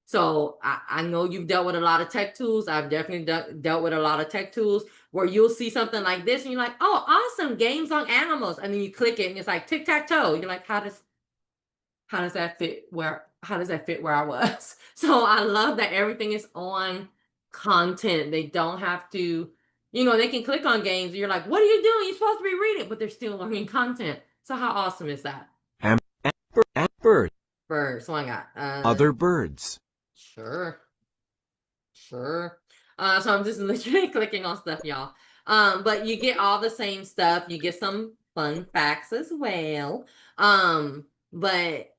So I know you've dealt with a lot of tech tools. I've definitely dealt with a lot of tech tools where you'll see something like this and you're like, oh, awesome, games on animals. And then you click it and it's like tic-tac-toe. You're like, how does that fit where I was? So I love that everything is on content. They don't have to, You know, they can click on games. And you're like, what are you doing? You're supposed to be reading, but they're still learning content. So how awesome is that? Bird. Birds. So I got Other birds. Sure. Sure. So I'm just literally clicking on stuff, y'all. But you get all the same stuff. You get some fun facts as well. But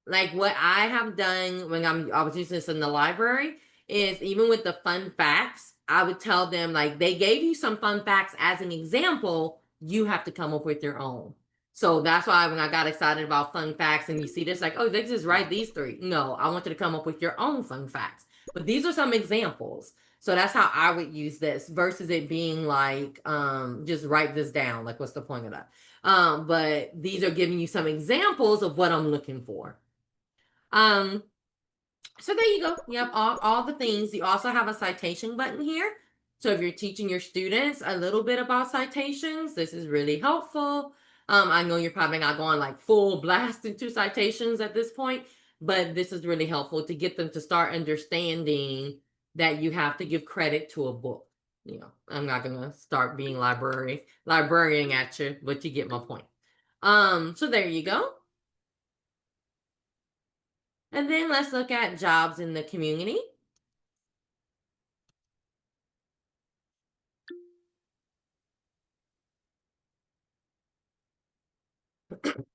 like what I have done when I was using this in the library is even with the fun facts, I would tell them like they gave you some fun facts as an example, you have to come up with your own. So that's why when I got excited about fun facts and you see this, like, oh, they just write these 3. No, I want you to come up with your own fun facts. But these are some examples. So that's how I would use this versus it being like, just write this down. Like, what's the point of that? But these are giving you some examples of what I'm looking for. So there you go. You have all the things. You also have a citation button here. So if you're teaching your students a little bit about citations, this is really helpful. I know you're probably not going like full blast into citations at this point, but this is really helpful to get them to start understanding that you have to give credit to a book. You know, I'm not gonna start being librarian at you, but you get my point. So there you go. And then let's look at jobs in the community.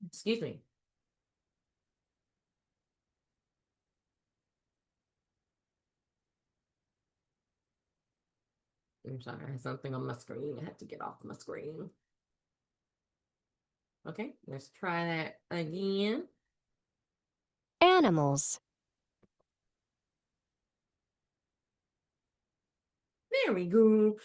Excuse me. I'm sorry, I had something on my screen. I had to get off my screen. Okay, let's try that again. Animals. There we go.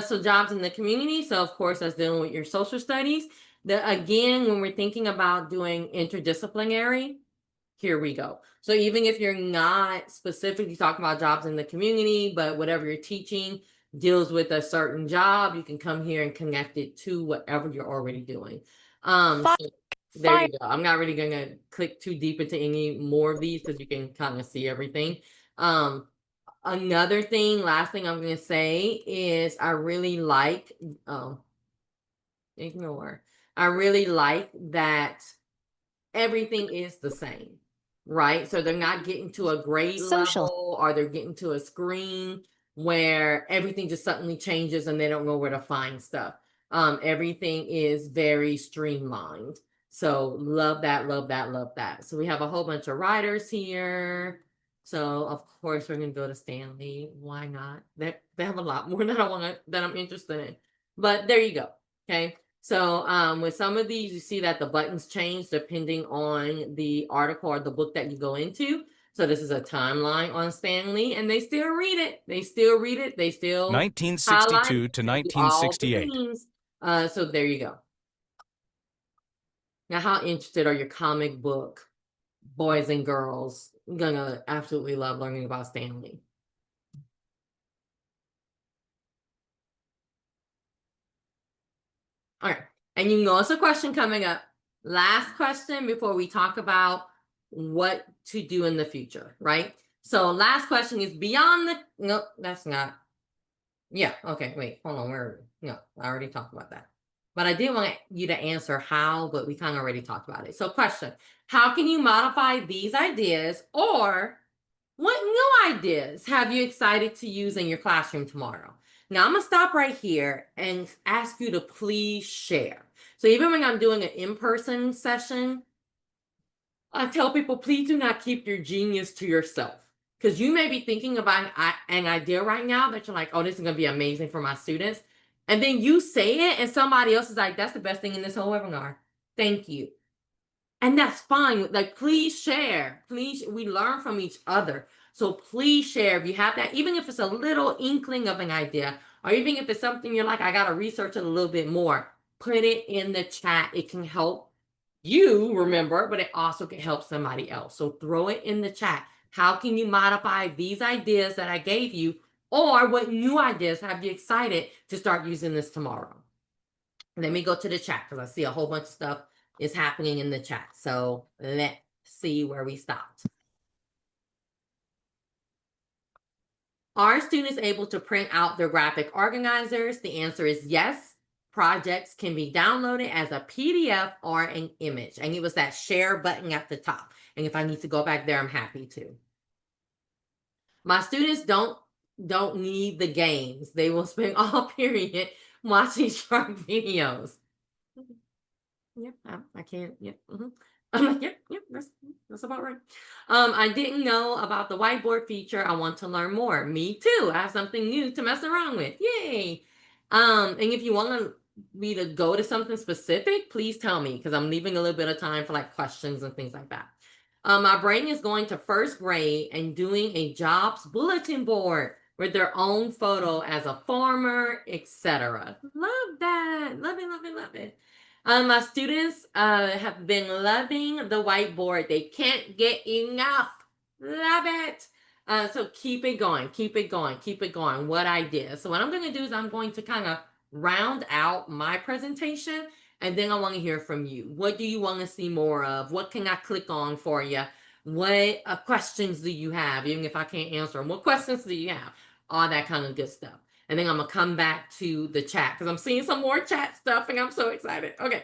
So jobs in the community. So of course, that's dealing with your social studies. Again, when we're thinking about doing interdisciplinary, here we go. So even if you're not specifically talking about jobs in the community, but whatever you're teaching deals with a certain job, you can come here and connect it to whatever you're already doing. So there you go. I'm not really going to click too deep into any more of these because you can kind of see everything. Another thing, last thing I'm going to say is I really like, ignore. I really like that everything is the same, right? So they're not getting to a grade Social. level or they're getting to a screen where everything just suddenly changes and they don't know where to find stuff. Everything is very streamlined. So love that, love that, love that. So we have a whole bunch of writers here. So of course we're gonna go to Stanley. Why not? They have a lot more that I'm interested in. But there you go. Okay. So with some of these, you see that the buttons change depending on the article or the book that you go into. So this is a timeline on Stanley, and they still read it. They still read it. They still 1962 to highlight, do all the 1968. things. So there you go. Now, how interested are your comic book boys and girls? Gonna absolutely love learning about Stanley. All right. And you know it's a question coming up. Last question before we talk about what to do in the future, right? So last question is beyond the, no, that's not. Yeah, okay, wait, hold on, where are we? No, I already talked about that. But I did want you to answer how, but we kind of already talked about it. So question, how can you modify these ideas, or what new ideas have you excited to use in your classroom tomorrow? Now I'm gonna stop right here and ask you to please share. So even when I'm doing an in-person session, I tell people, please do not keep your genius to yourself. Because you may be thinking about an idea right now that you're like, oh, this is gonna be amazing for my students. And then you say it and somebody else is like, that's the best thing in this whole webinar. Thank you. And that's fine. Like, please share. Please, we learn from each other. So please share if you have that, even if it's a little inkling of an idea, or even if it's something you're like, I got to research it a little bit more, put it in the chat. It can help you remember, but it also can help somebody else. So throw it in the chat. How can you modify these ideas that I gave you? Or what new ideas have you excited to start using this tomorrow? Let me go to the chat because I see a whole bunch of stuff is happening in the chat. So let's see where we stopped. Are students able to print out their graphic organizers? The answer is yes. Projects can be downloaded as a PDF or an image. And it was that share button at the top. And if I need to go back there, I'm happy to. My students don't need the games. They will spend all period watching short videos. Yep, I can't. Yep. I'm like, yep, that's about right. I didn't know about the whiteboard feature. I want to learn more. Me too. I have something new to mess around with. Yay. And if you want me to go to something specific, please tell me, because I'm leaving a little bit of time for like questions and things like that. My brain is going to first grade and doing a jobs bulletin board with their own photo as a farmer, etc. Love that. Love it, love it, love it. My students have been loving the whiteboard. They can't get enough. Love it. So keep it going, keep it going, keep it going. What I did. So what I'm going to do is I'm going to kind of round out my presentation, and then I want to hear from you. What do you want to see more of? What can I click on for you? What questions do you have? Even if I can't answer them, what questions do you have? All that kind of good stuff. And then I'm going to come back to the chat because I'm seeing some more chat stuff and I'm so excited. Okay.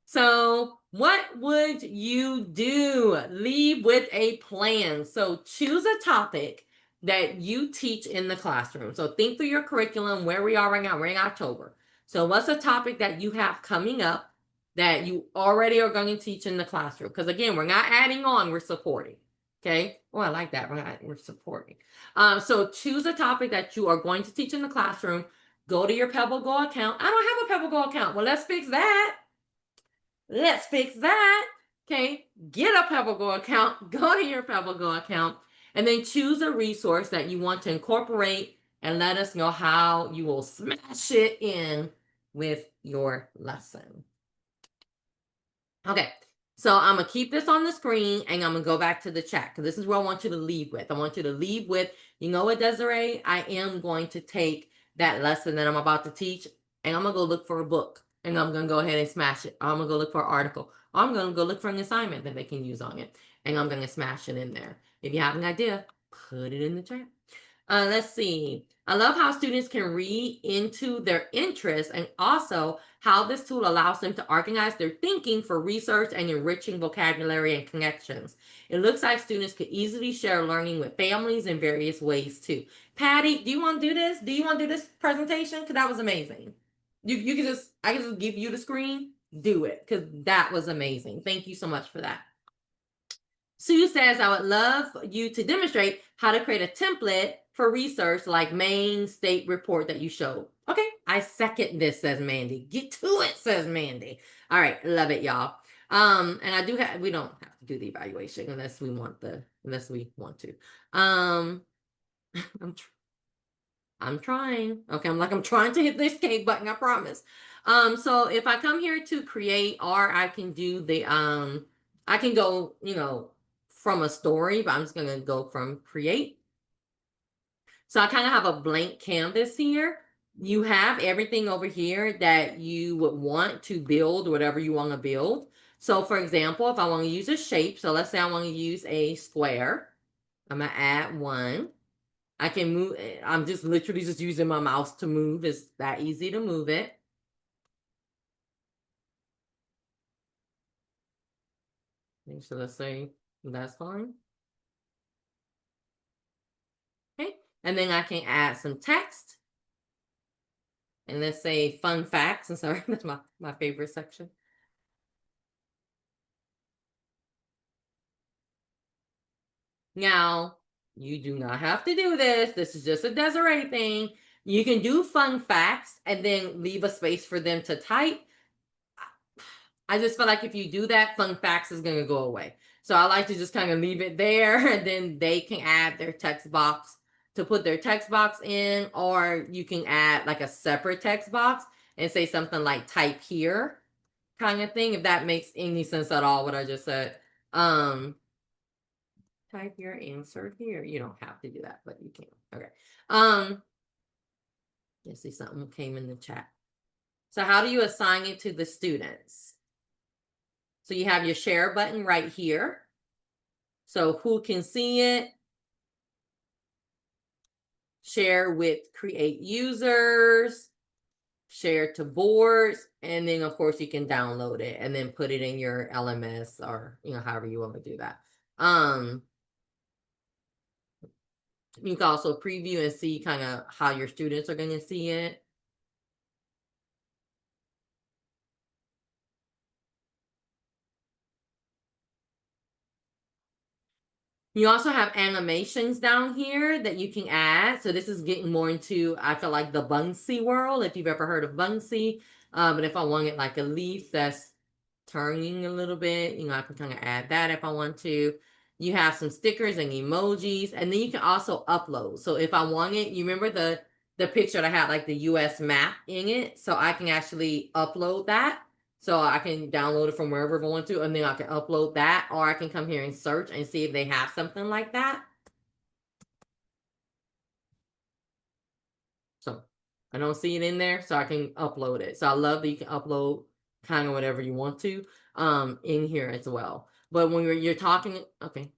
So what would you do? Leave with a plan. So choose a topic that you teach in the classroom. So think through your curriculum, where we are right now. We're in October. So what's a topic that you have coming up that you already are going to teach in the classroom? Because again, we're not adding on, we're supporting. Okay. Oh, I like that. We're supporting. So choose a topic that you are going to teach in the classroom. Go to your PebbleGo account. I don't have a PebbleGo account. Well, let's fix that. Let's fix that. Okay. Get a PebbleGo account. Go to your PebbleGo account and then choose a resource that you want to incorporate and let us know how you will smash it in with your lesson. Okay. So I'm going to keep this on the screen and I'm going to go back to the chat because this is where I want you to leave with. I want you to leave with, you know what, Desiree? I am going to take that lesson that I'm about to teach and I'm going to go look for a book and I'm going to go ahead and smash it. I'm going to go look for an article. I'm going to go look for an assignment that they can use on it and I'm going to smash it in there. If you have an idea, put it in the chat. Let's see. I love how students can read into their interests and also how this tool allows them to organize their thinking for research and enriching vocabulary and connections. It looks like students could easily share learning with families in various ways too. Patty, do you want to do this? Do you want to do this presentation? Because that was amazing. You can just, I can just give you the screen. Do it because that was amazing. Thank you so much for that. Sue says, I would love you to demonstrate how to create a template for research like Maine state report that you showed. Okay, I second this, says Mandy. Get to it, says Mandy. All right, love it, y'all. And I do have, we don't have to do the evaluation unless we want to. I'm trying. Okay, I'm trying to hit the escape button, I promise. So if I come here to create, or I can do the I can go, from a story, but I'm just gonna go from create. So I kind of have a blank canvas here. You have everything over here that you would want to build, whatever you want to build. So for example, if I want to use a shape, so let's say I want to use a square, I'm gonna add one. I can move, I'm just literally just using my mouse to move. It's that easy to move it. So let's say that's fine. Okay, and then I can add some text. And let's say fun facts. I'm sorry, that's my favorite section. Now, you do not have to do this. This is just a Desiree thing. You can do fun facts and then leave a space for them to type. I just feel like if you do that, fun facts is going to go away. So I like to just kind of leave it there and then they can add their text box to put their text box in, or you can add like a separate text box and say something like type here kind of thing, if that makes any sense at all, what I just said. Type your answer here. You don't have to do that, but you can. Okay. Let's see, something came in the chat. So how do you assign it to the students? So you have your share button right here. So who can see it? share with create users, share to boards, and then of course you can download it and then put it in your LMS or however you want to do that. You can also preview and see kind of how your students are going to see it. You also have animations down here that you can add. So this is getting more into, I feel like, the Bunsy world, if you've ever heard of Bunsy. But if I wanted like a leaf that's turning a little bit, I can kind of add that if I want to. You have some stickers and emojis, and then you can also upload. So if I wanted, you remember the picture that had like the US map in it? So I can actually upload that. So I can download it from wherever I want to, and then I can upload that, or I can come here and search and see if they have something like that. So I don't see it in there, so I can upload it. So I love that you can upload kind of whatever you want to in here as well. But when you're talking, okay.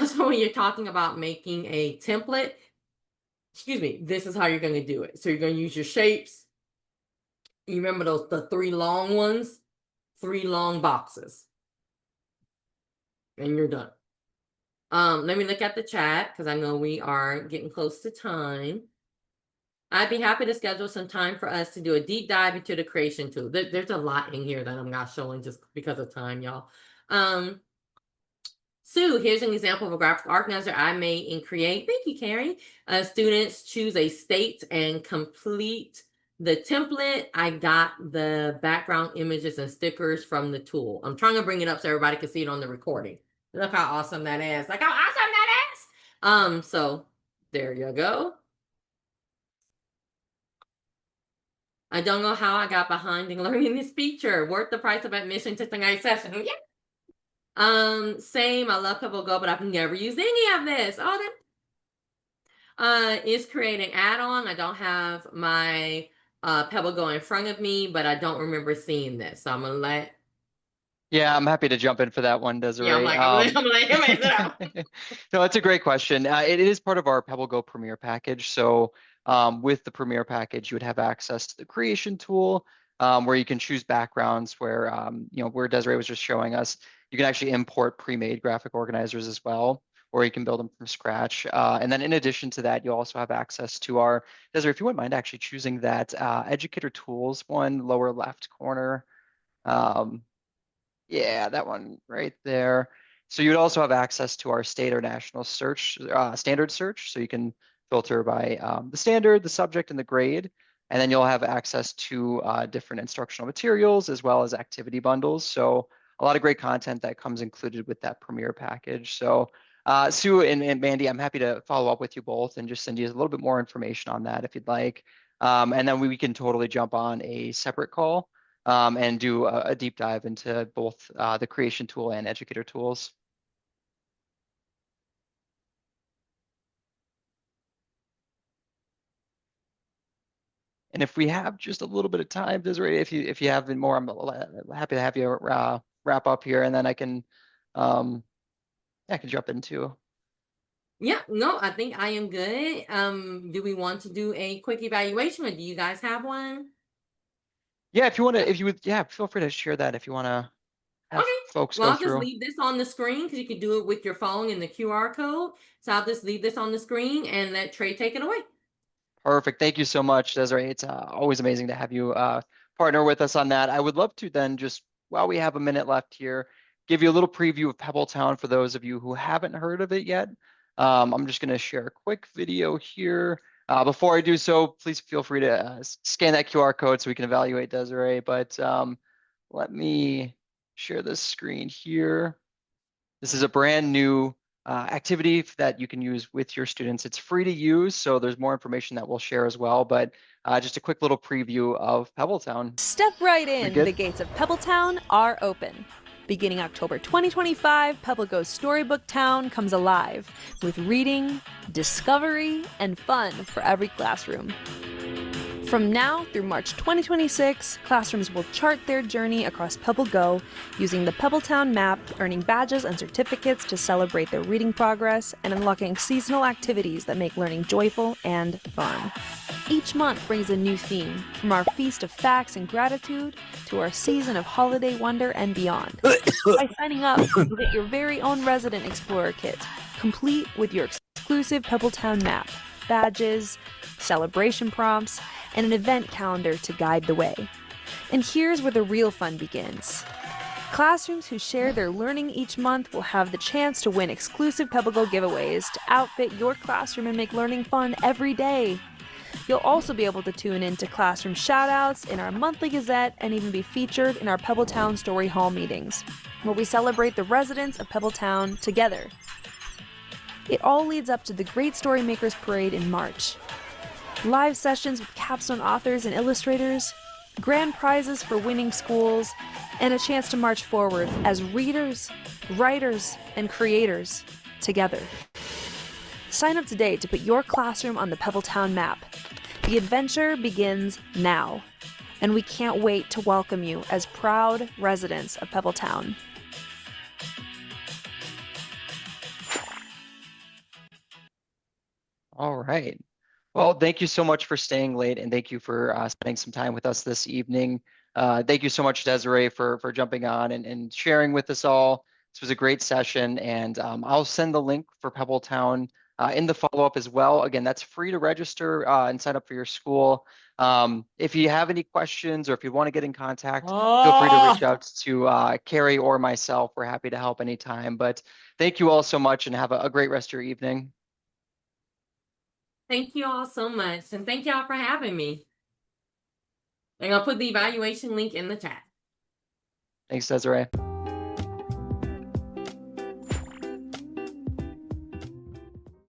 So when you're talking about making a template, excuse me, this is how you're going to do it. So you're going to use your shapes. You remember the 3 long ones? 3 long boxes. And you're done. Let me look at the chat because I know we are getting close to time. I'd be happy to schedule some time for us to do a deep dive into the creation tool. There's a lot in here that I'm not showing just because of time, y'all. Sue, here's an example of a graphic organizer I made in Create. Thank you, Carrie. Students choose a state and complete the template. I got the background images and stickers from the tool. I'm trying to bring it up so everybody can see it on the recording. Look how awesome that is. Like how awesome that is. So there you go. I don't know how I got behind in learning this feature. Worth the price of admission to tonight's session. Yeah. Same. I love PebbleGo, but I've never used any of this. Oh, that is creating add-on. I don't have my PebbleGo in front of me, but I don't remember seeing this. So I'm gonna let. Yeah, I'm happy to jump in for that one, Desiree. Yeah, I'm like, him answer that. No, it's a great question. It is part of our PebbleGo Premier package. So with the Premier package, you would have access to the creation tool where you can choose backgrounds where, where Desiree was just showing us. You can actually import pre-made graphic organizers as well, or you can build them from scratch. And then in addition to that, you also have access to our, Desiree, if you wouldn't mind actually choosing that educator tools one, lower left corner. Yeah, that one right there. So you'd also have access to our state or national search, standard search. So you can filter by the standard, the subject, and the grade. And then you'll have access to different instructional materials as well as activity bundles. So a lot of great content that comes included with that Premier package. So Sue and Mandy, I'm happy to follow up with you both and just send you a little bit more information on that if you'd like. And then we can totally jump on a separate call and do a deep dive into both the creation tool and educator tools. And if we have just a little bit of time, Desiree, if you have more, I'm happy to have you wrap up here, and then I can jump into. Yeah, no, I think I am good. Do we want to do a quick evaluation, or do you guys have one? Yeah, if you want to, feel free to share that if you want to have folks go through. I'll just leave this on the screen because you can do it with your phone and the QR code. So I'll just leave this on the screen and let Trey take it away. Perfect. Thank you so much, Desiree. It's always amazing to have you partner with us on that. I would love to then just, while we have a minute left here, give you a little preview of Pebbletown for those of you who haven't heard of it yet. I'm just going to share a quick video here. Before I do so, please feel free to scan that QR code so we can evaluate Desiree. But let me share this screen here. This is a brand new activity that you can use with your students. It's free to use, so there's more information that we'll share as well, but just a quick little preview of Pebbletown. Step right in. The gates of Pebbletown are open. Beginning October 2025, PebbleGo's Storybook Town comes alive with reading, discovery, and fun for every classroom. From now through March 2026, classrooms will chart their journey across PebbleGo using the Pebbletown map, earning badges and certificates to celebrate their reading progress, and unlocking seasonal activities that make learning joyful and fun. Each month brings a new theme, from our feast of facts and gratitude to our season of holiday wonder and beyond. By signing up, you'll get your very own Resident Explorer kit, complete with your exclusive Pebbletown map, badges, celebration prompts, and an event calendar to guide the way. And here's where the real fun begins. Classrooms who share their learning each month will have the chance to win exclusive PebbleGo giveaways to outfit your classroom and make learning fun every day. You'll also be able to tune in to classroom shoutouts in our monthly gazette and even be featured in our Pebbletown Story Hall meetings, where we celebrate the residents of Pebbletown together. It all leads up to the Great Storymakers Parade in March. Live sessions with capstone authors and illustrators, grand prizes for winning schools, and a chance to march forward as readers, writers, and creators together. Sign up today to put your classroom on the Pebbletown map. The adventure begins now, and we can't wait to welcome you as proud residents of Pebbletown. All right. Well, thank you so much for staying late, and thank you for spending some time with us this evening. Thank you so much, Desiree, for jumping on and sharing with us all. This was a great session, and I'll send the link for Pebbletown in the follow-up as well. Again, that's free to register and sign up for your school. If you have any questions or if you want to get in contact, feel free to reach out to Carrie or myself. We're happy to help anytime. But thank you all so much, and have a great rest of your evening. Thank you all so much. And thank y'all for having me. I'm going to put the evaluation link in the chat. Thanks, Desiree.